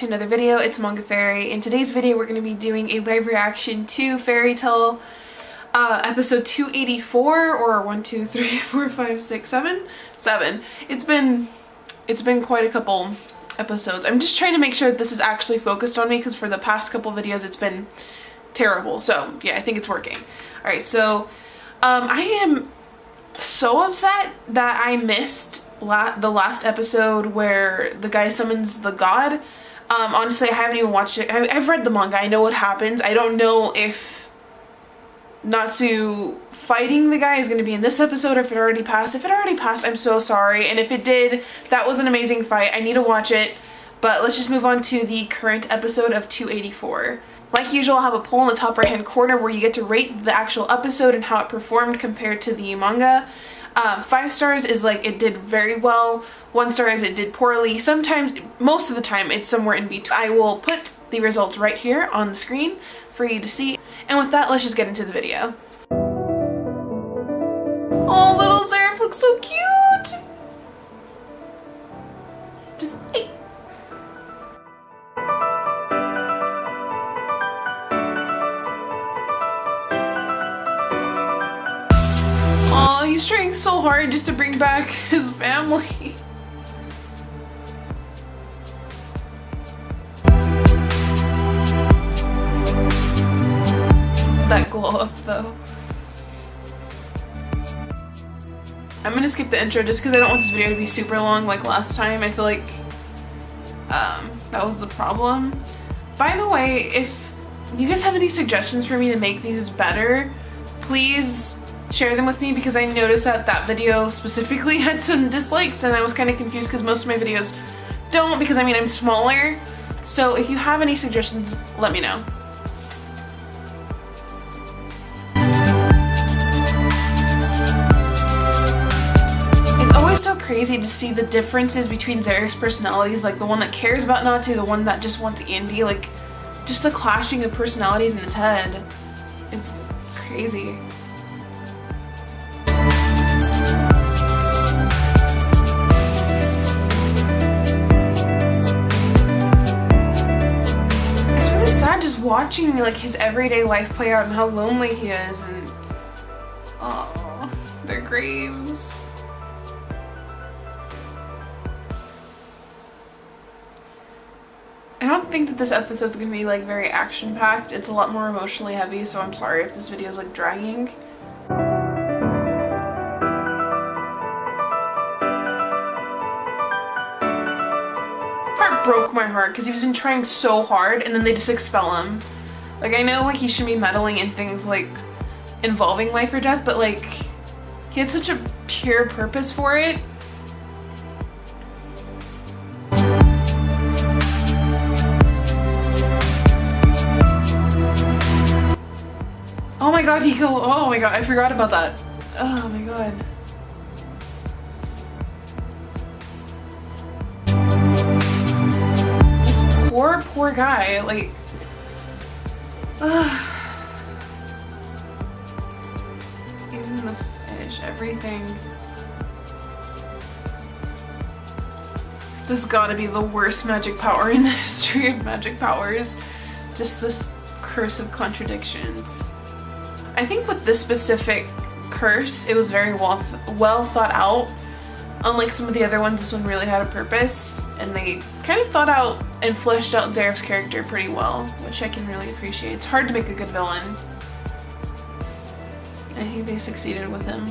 to another video. It's Manga Fairy. In today's video we're going to be doing a live reaction to Fairy Tail episode 284 or 1, 2, 3, 4, 5, 6, 7? 7. It's been quite a couple episodes. I'm just trying to make sure that this is actually focused on me because for the past couple videos it's been terrible. So yeah, I think it's working. Alright, so I am so upset that I missed the last episode where the guy summons the god. Honestly, I haven't even watched it. I've read the manga. I know what happens. I don't know if Natsu fighting the guy is going to be in this episode or if it already passed. If it already passed, I'm so sorry. And if it did, that was an amazing fight. I need to watch it. But let's just move on to the current episode of 284. Like usual, I'll have a poll in the top right hand corner where you get to rate the actual episode and how it performed compared to the manga. 5 stars is like it did very well, 1 star is it did poorly. Sometimes, most of the time, it's somewhere in between. I will put the results right here on the screen for you to see. And with that, let's just get into the video. Oh, little Zeref looks so cute! Just, hey. Oh, he's trying so hard just to bring back his family. That glow up though. I'm gonna skip the intro just because I don't want this video to be super long like last time. I feel like that was the problem. By the way, if you guys have any suggestions for me to make these better, please share them with me because I noticed that that video specifically had some dislikes and I was kind of confused because most of my videos don't, because I mean I'm smaller. So if you have any suggestions, let me know. It's always so crazy to see the differences between Zeref's personalities, like the one that cares about Natsu, the one that just wants Andy, like just the clashing of personalities in his head. It's crazy. Watching like his everyday life play out and how lonely he is, and oh, their graves. I don't think that this episode's gonna be like very action packed. It's a lot more emotionally heavy, so I'm sorry if this video is like dragging. Broke my heart because he's been trying so hard and then they just expel him. Like, I know like he shouldn't be meddling in things like involving life or death, but like he had such a pure purpose for it. Oh my god, oh my god, I forgot about that. Oh my god. Poor guy, like, even the fish, everything. This gotta be the worst magic power in the history of magic powers. Just this curse of contradictions. I think with this specific curse, it was very well thought out. Unlike some of the other ones, this one really had a purpose, and they kind of thought out and fleshed out Zeref's character pretty well, which I can really appreciate. It's hard to make a good villain. I think they succeeded with him.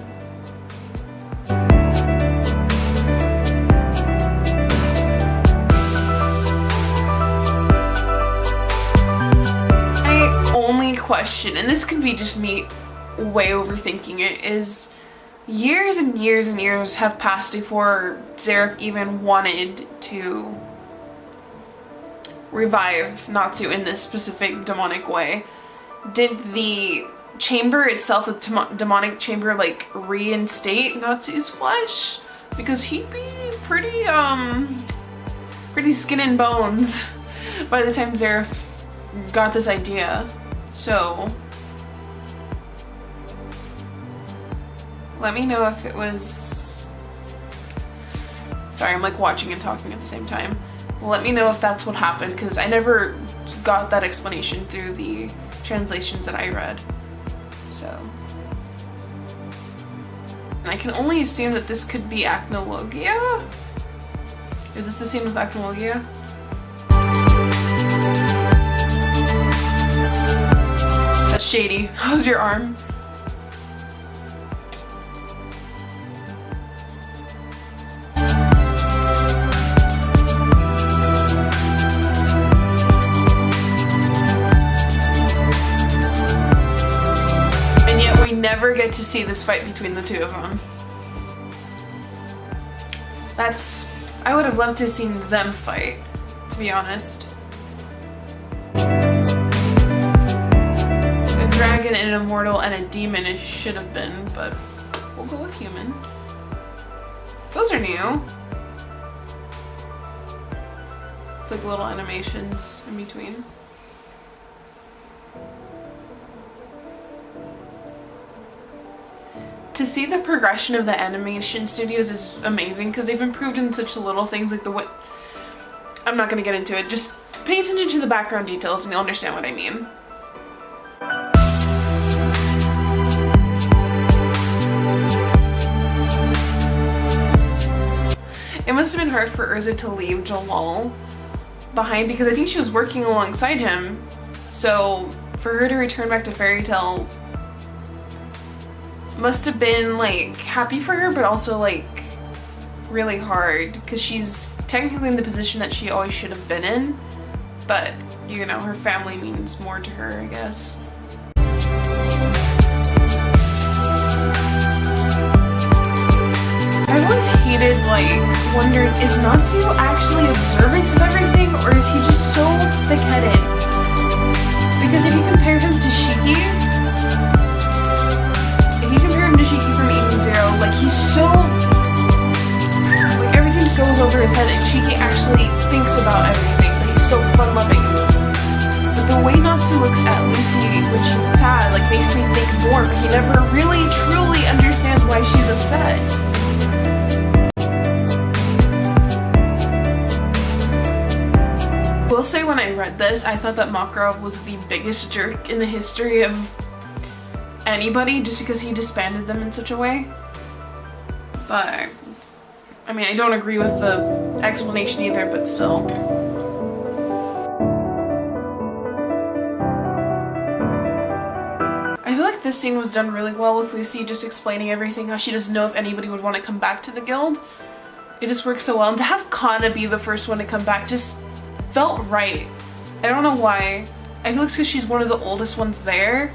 My only question, and this could be just me way overthinking it, is years and years and years have passed before Zeref even wanted to revive Natsu in this specific demonic way. Did the chamber itself, the demonic chamber, like reinstate Natsu's flesh? Because he'd be pretty skin and bones by the time Zeref got this idea. So let me know if it was... Sorry, I'm like watching and talking at the same time. let me know if that's what happened, because I never got that explanation through the translations that I read. So I can only assume that this could be Magnolia. Is this the scene with Magnolia? That's shady. How's your arm? And yet we never get to see this fight between the two of them. I would have loved to have seen them fight, to be honest. A dragon and an immortal and a demon it should have been, but we'll go with human. Those are new. It's like little animations in between. To see the progression of the animation studios is amazing, because they've improved in such little things, like the way... I'm not gonna get into it, just pay attention to the background details and you'll understand what I mean. It must have been hard for Urza to leave Jalal behind, because I think she was working alongside him, so for her to return back to Fairy Tail must have been like happy for her, but also like really hard, because she's technically in the position that she always should have been in, but you know, her family means more to her, I guess. I've always hated, like, wondered, is Natsu actually observant of everything, or is he just so thick-headed? Because if you compare him to Shiki, from Even Zero, like, he's so, like, everything just goes over his head, and Shiki actually thinks about everything, but he's still fun-loving. But the way Natsu looks at Lucy, which is sad, like, makes me think more, but he never really truly understands why she's upset. I will say, when I read this, I thought that Makarov was the biggest jerk in the history of anybody, just because he disbanded them in such a way. But I mean, I don't agree with the explanation either, but still. I feel like this scene was done really well with Lucy just explaining everything, how she doesn't know if anybody would want to come back to the guild. It just works so well, and to have Kana be the first one to come back just felt right. I don't know why. I feel it's because she's one of the oldest ones there.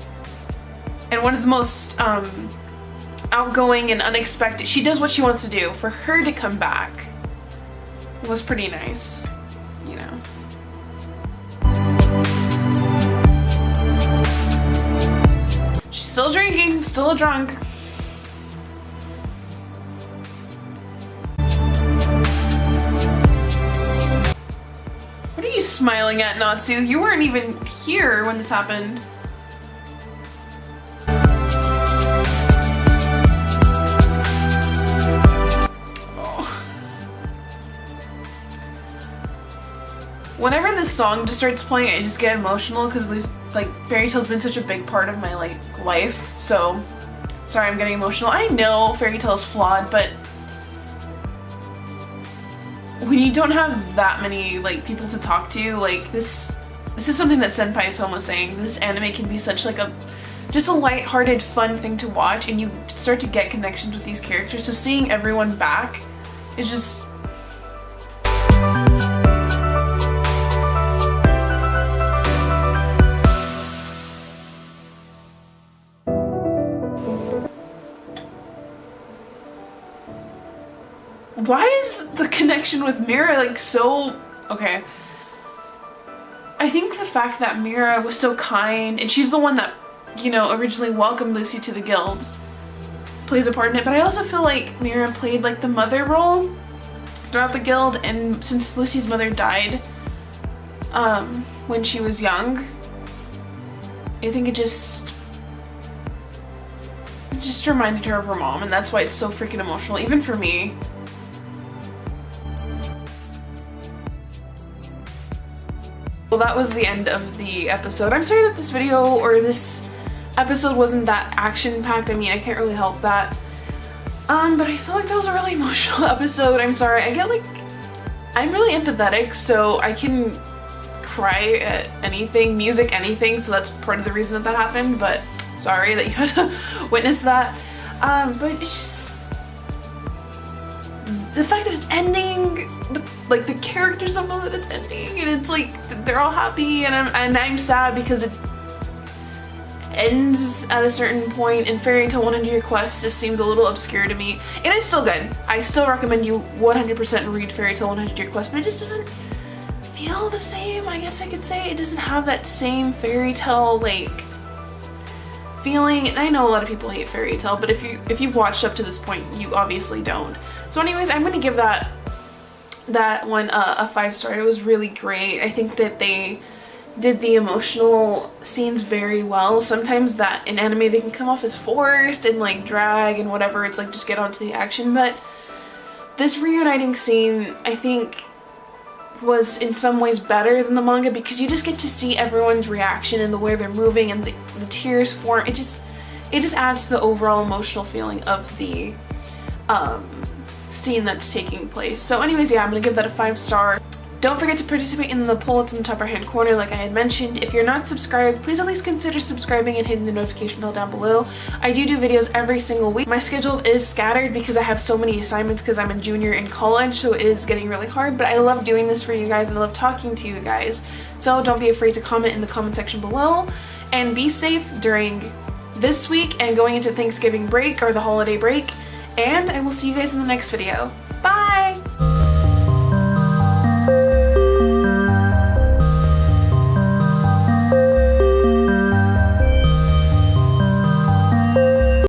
And one of the most outgoing and unexpected. She does what she wants to do. For her to come back was pretty nice, you know. She's still drinking, still a drunk. What are you smiling at, Natsu? You weren't even here when this happened. Whenever this song just starts playing, I just get emotional, because like Fairy Tail's been such a big part of my like life. So sorry, I'm getting emotional. I know Fairy Tail's flawed, but when you don't have that many like people to talk to, like this is something that Senpai's Home was saying. This anime can be such like just a light-hearted, fun thing to watch, and you start to get connections with these characters. So seeing everyone back is just. Why is the connection with Mira like so... Okay. I think the fact that Mira was so kind, and she's the one that, you know, originally welcomed Lucy to the guild, plays a part in it, but I also feel like Mira played like the mother role throughout the guild, and since Lucy's mother died when she was young, I think it just reminded her of her mom, and that's why it's so freaking emotional, even for me. Well, that was the end of the episode. I'm sorry that this video or this episode wasn't that action-packed. I mean, I can't really help that. But I feel like that was a really emotional episode. I'm sorry. I'm really empathetic, so I can cry at anything, music, anything, so that's part of the reason that happened, but sorry that you had to witness that. But it's just the fact that it's ending, like the characters don't know that it's ending, and it's like they're all happy, and I'm sad because it ends at a certain point, and Fairy Tail 100 Year Quest just seems a little obscure to me. It is still good. I still recommend you 100% read Fairy Tail 100 Year Quest, but it just doesn't feel the same, I guess I could say. It doesn't have that same fairy tale like feeling, and I know a lot of people hate Fairy Tail, but if you've watched up to this point, you obviously don't. So anyways, I'm gonna give that one a 5-star. It was really great. I think that they did the emotional scenes very well. Sometimes that in anime they can come off as forced and like drag and whatever. It's like just get onto the action, but this reuniting scene I think was in some ways better than the manga because you just get to see everyone's reaction and the way they're moving and the tears form. It just adds to the overall emotional feeling of the scene that's taking place. So anyways, yeah, I'm gonna give that a 5-star. Don't forget to participate in the poll. It's in the top right hand corner like I had mentioned. If you're not subscribed, please at least consider subscribing and hitting the notification bell down below. I do videos every single week. My schedule is scattered because I have so many assignments because I'm a junior in college, so it is getting really hard, but I love doing this for you guys and I love talking to you guys. So don't be afraid to comment in the comment section below, and be safe during this week and going into Thanksgiving break or the holiday break, and I will see you guys in the next video.